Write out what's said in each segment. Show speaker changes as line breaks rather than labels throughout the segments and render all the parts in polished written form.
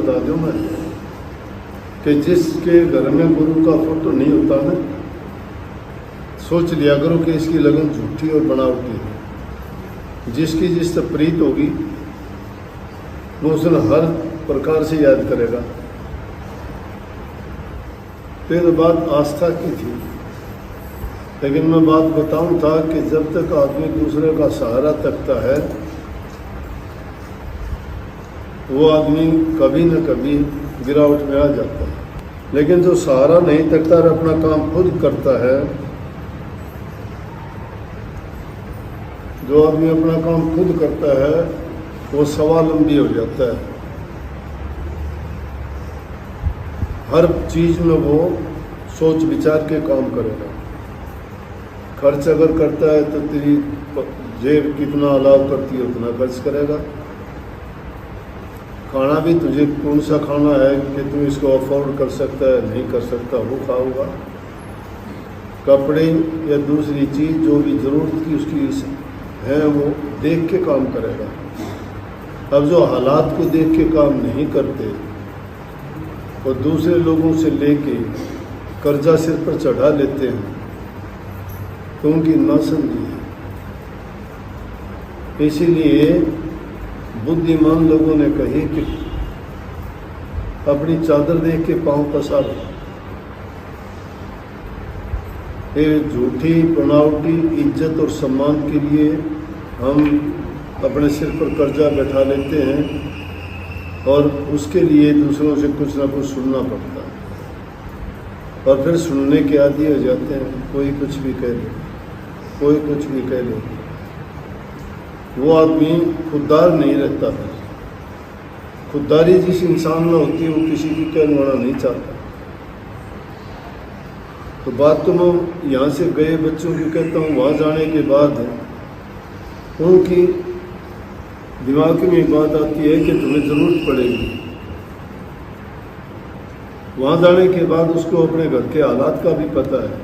बता दूं मैं कि जिसके घर में गुरु का फोटो नहीं होता ना, सोच लिया करो कि इसकी लगन झूठी और बनावटी है। जिसकी जिस प्रीत होगी वो उसने हर प्रकार से याद करेगा। फिर बात आस्था की थी, लेकिन मैं बात बताऊं था कि जब तक आदमी दूसरे का सहारा तकता है वो आदमी कभी न कभी गिरावट में आ जाता है। लेकिन जो सहारा नहीं तकता और अपना काम खुद करता है, जो आदमी अपना काम खुद करता है वो स्वावलंबी हो जाता है। हर चीज में वो सोच विचार के काम करेगा। खर्च अगर करता है तो तेरी जेब कितना अलाव करती है उतना खर्च करेगा। खाना भी तुझे कौन सा खाना है कि तू इसको अफोर्ड कर सकता है नहीं कर सकता वो खाऊंगा। कपड़े या दूसरी चीज़ जो भी ज़रूरत की उसकी है वो देख के काम करेगा। अब जो हालात को देख के काम नहीं करते और दूसरे लोगों से लेके कर्जा सिर पर चढ़ा लेते हैं तो उनकी नासमझी है। इसीलिए बुद्धिमान लोगों ने कही कि अपनी चादर देख के पांव पसारो। फिर झूठी बनावटी इज्जत और सम्मान के लिए हम अपने सिर पर कर्जा बैठा लेते हैं और उसके लिए दूसरों से कुछ ना कुछ सुनना पड़ता है और फिर सुनने के आदी हो जाते हैं। कोई कुछ भी कह ले, कोई कुछ भी कह ले, वो आदमी खुददार नहीं रहता है। खुददारी जिस इंसान में होती है वो किसी की कहलवाना नहीं चाहता। तो बात तो मैं यहाँ से गए बच्चों की कहता हूँ, वहाँ जाने के बाद उनकी दिमाग में एक बात आती है कि तुम्हें ज़रूरत पड़ेगी। वहाँ जाने के बाद उसको अपने घर के हालात का भी पता है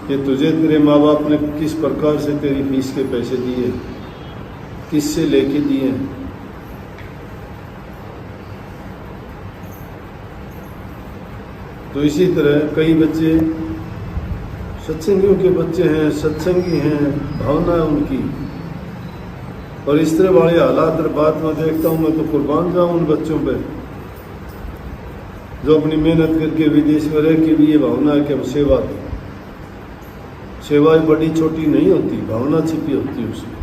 कि तुझे तेरे माँ बाप ने किस प्रकार से तेरी फीस के पैसे दिए, किससे लेके दिए। तो इसी तरह कई बच्चे सत्संगियों के बच्चे हैं, सत्संगी हैं, भावना है उनकी, और इस तरह वाले हालात बात में देखता हूँ मैं तो कुर्बान जाऊँ उन बच्चों पे जो अपनी मेहनत करके विदेश में रह के भी ये भावना है कि हम सेवा दें। सेवा बड़ी छोटी नहीं होती, भावना छिपी होती है उसमें।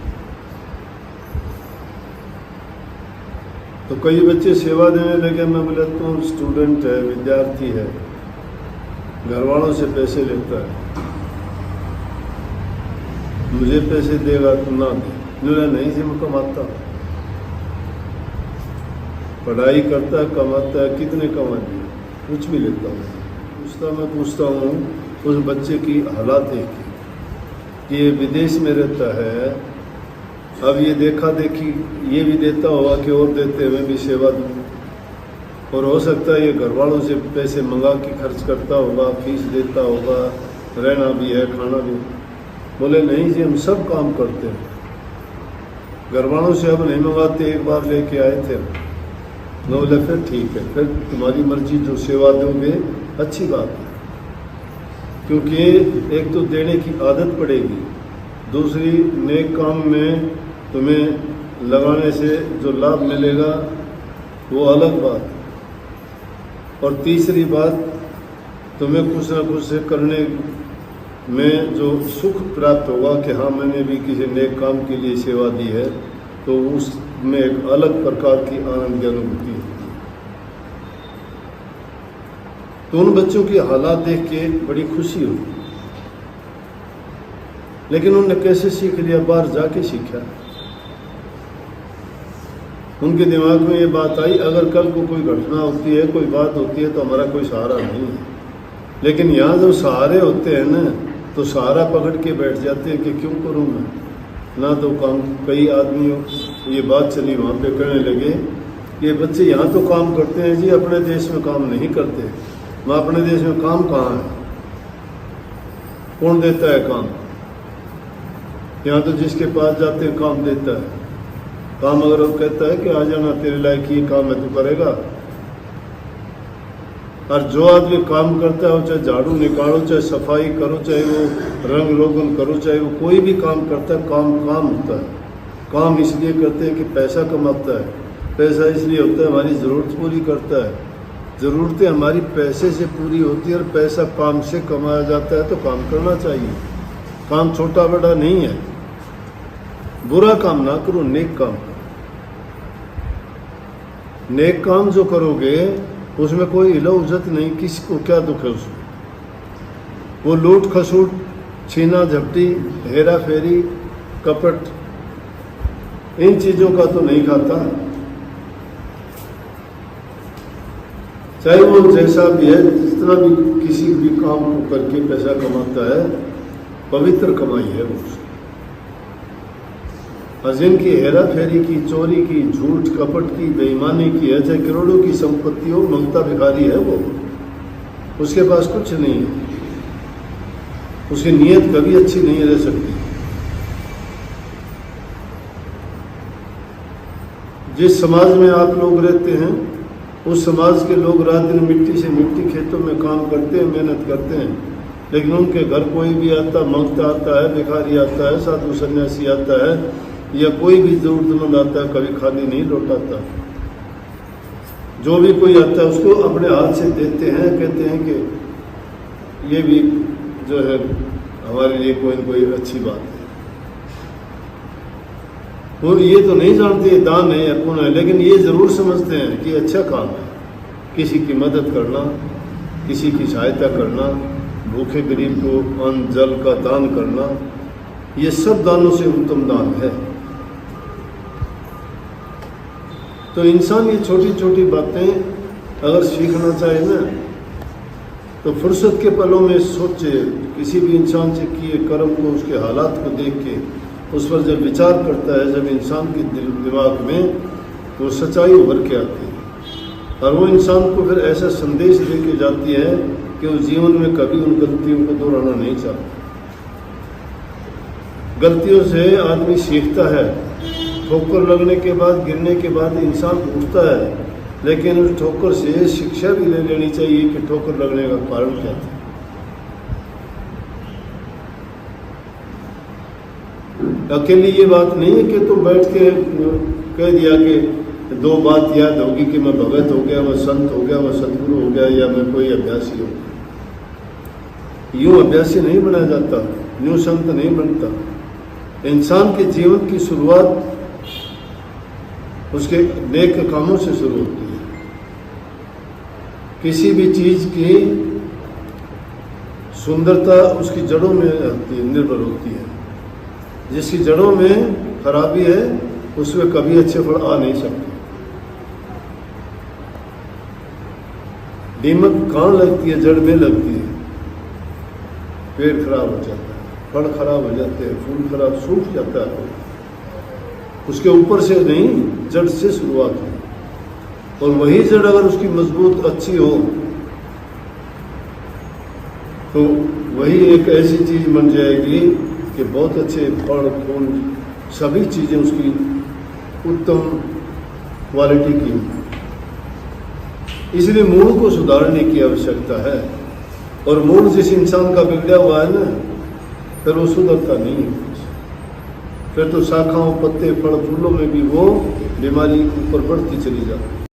तो कई बच्चे सेवा देने लगे। मैं बोला तो स्टूडेंट है, विद्यार्थी है, घर वालों से पैसे लेता है, मुझे पैसे देगा तो ना दे। बोला नहीं जी मैं कमाता हूँ। पढ़ाई करता है, कमाता है, कितने कमा दिए, कुछ भी लेता हूँ। मैं पूछता हूँ उस बच्चे की हालात देख के कि ये विदेश में रहता है, अब ये देखा देखी ये भी देता होगा कि और देते हुए भी सेवा दूँ, और हो सकता है ये घर वालों से पैसे मंगा के खर्च करता होगा, फीस देता होगा, रहना भी है, खाना भी। बोले नहीं जी हम सब काम करते हैं, घर वालों से अब नहीं मंगाते, एक बार लेके आए थे। मैं बोले फिर ठीक है, फिर तुम्हारी मर्जी, जो सेवा दोगे अच्छी बात है, क्योंकि एक तो देने की आदत पड़ेगी, दूसरी नेक काम में तुम्हें लगाने से जो लाभ मिलेगा वो अलग बात है, और तीसरी बात तुम्हें कुछ ना कुछ से करने में जो सुख प्राप्त होगा कि हाँ मैंने भी किसी नेक काम के लिए सेवा दी है, तो उसमें एक अलग प्रकार की आनंद की अनुभूति होती है। तो उन बच्चों की हालात देख के बड़ी खुशी हुई। लेकिन उन्होंने कैसे सीख लिया? बाहर जाके सीखा। उनके दिमाग में ये बात आई अगर कल को कोई घटना होती है, कोई बात होती है तो हमारा कोई सहारा नहीं है। लेकिन यहाँ जो सहारे होते हैं ना, तो सहारा पकड़ के बैठ जाते हैं कि क्यों करूँ मैं ना, तो काम। कई आदमी ये बात चली वहाँ पे कहने लगे कि बच्चे यहाँ तो काम करते हैं जी, अपने देश में काम नहीं करते। मैं अपने देश में काम कहाँ है, कौन देता है काम? यहाँ तो जिसके पास जाते हैं काम देता है। काम अगर वो कहता है कि आ जाना तेरे लायक ये काम है तो करेगा। और जो आदमी काम करता है, चाहे झाड़ू निकालो, चाहे सफाई करो, चाहे वो रंग रोगन करो, चाहे वो कोई भी काम करता है, काम काम होता है। काम इसलिए करते हैं कि पैसा कमाता है, पैसा इसलिए होता है हमारी ज़रूरत पूरी करता है, ज़रूरतें हमारी पैसे से पूरी होती है और पैसा काम से कमाया जाता है, तो काम करना चाहिए। काम छोटा बड़ा नहीं है, बुरा काम ना करो, नेक काम करो। नेक काम जो करोगे उसमें कोई इलो उजत नहीं, किसी को क्या दुख है उसमें। वो लूट खसूट, छीना झपटी, हेरा फेरी, कपट, इन चीज़ों का तो नहीं खाता। चाहे वो जैसा भी है, जितना भी किसी भी काम को करके पैसा कमाता है, पवित्र कमाई है वो। और जिनकी हेरा फेरी की, चोरी की, झूठ कपट की, बेईमानी की है, चाहे करोड़ों की संपत्ति हो, मंगता भिखारी है वो, उसके पास कुछ नहीं है, उसकी नीयत कभी अच्छी नहीं रह सकती। जिस समाज में आप लोग रहते हैं, उस समाज के लोग रात दिन मिट्टी से मिट्टी खेतों में काम करते हैं, मेहनत करते हैं, लेकिन उनके घर कोई भी आता, मंगता आता है, भिखारी आता है, साधु सन्यासी आता है, या कोई भी जरूरतमंद आता है, कभी खाली नहीं लौटाता। जो भी कोई आता है उसको अपने हाथ से देते हैं, कहते हैं कि ये भी जो है हमारे लिए कोई न कोई अच्छी बात है। और ये तो नहीं जानते दान है या पुण्य है, लेकिन ये ज़रूर समझते हैं कि अच्छा काम है, किसी की मदद करना, किसी की सहायता करना, भूखे गरीब को अन्न जल का दान करना, ये सब दानों से उत्तम दान है। तो इंसान ये छोटी छोटी बातें अगर सीखना चाहे ना, तो फुर्सत के पलों में सोचे, किसी भी इंसान से किए कर्म को, उसके हालात को देख के उस पर जब विचार करता है, जब इंसान के दिमाग में वो सच्चाई उभर के आती है और वो इंसान को फिर ऐसा संदेश दे के जाती है कि वो जीवन में कभी उन गलतियों को दोहराना नहीं चाहता। गलतियों से आदमी सीखता है, ठोकर लगने के बाद, गिरने के बाद इंसान उठता है, लेकिन उस ठोकर से शिक्षा भी ले लेनी चाहिए कि ठोकर लगने का कारण क्या था। अकेली ये बात नहीं है कि तुम बैठ के कह दिया कि दो बात याद होगी कि मैं भगत हो गया, मैं संत हो गया, मैं सदगुरु हो गया, या मैं कोई अभ्यासी हो गया। यूं अभ्यासी नहीं बना जाता, यूं संत नहीं बनता। इंसान के जीवन की शुरुआत उसके नेक कामों से शुरू होती है। किसी भी चीज की सुंदरता उसकी जड़ों में निर्भर होती है। जिसकी जड़ों में खराबी है, उसमें कभी अच्छे फल आ नहीं सकते। दीमक कहाँ लगती है? जड़ में लगती है। पेड़ खराब हो जाता है, फल खराब हो जाते हैं, फूल खराब, सूख जाता है। उसके ऊपर से नहीं, जड़ से शुरुआत हो। और वही जड़ अगर उसकी मजबूत अच्छी हो तो वही एक ऐसी चीज बन जाएगी कि बहुत अच्छे फल फूल सभी चीज़ें उसकी उत्तम क्वालिटी की हों। इसलिए मूल को सुधारने की आवश्यकता है। और मूल जिस इंसान का बिगड़ा हुआ है ना, फिर वो सुधरता नहीं है। फिर तो शाखाओं, पत्ते, फल, फूलों में भी वो बीमारी ऊपर बढ़ती चली जाती है।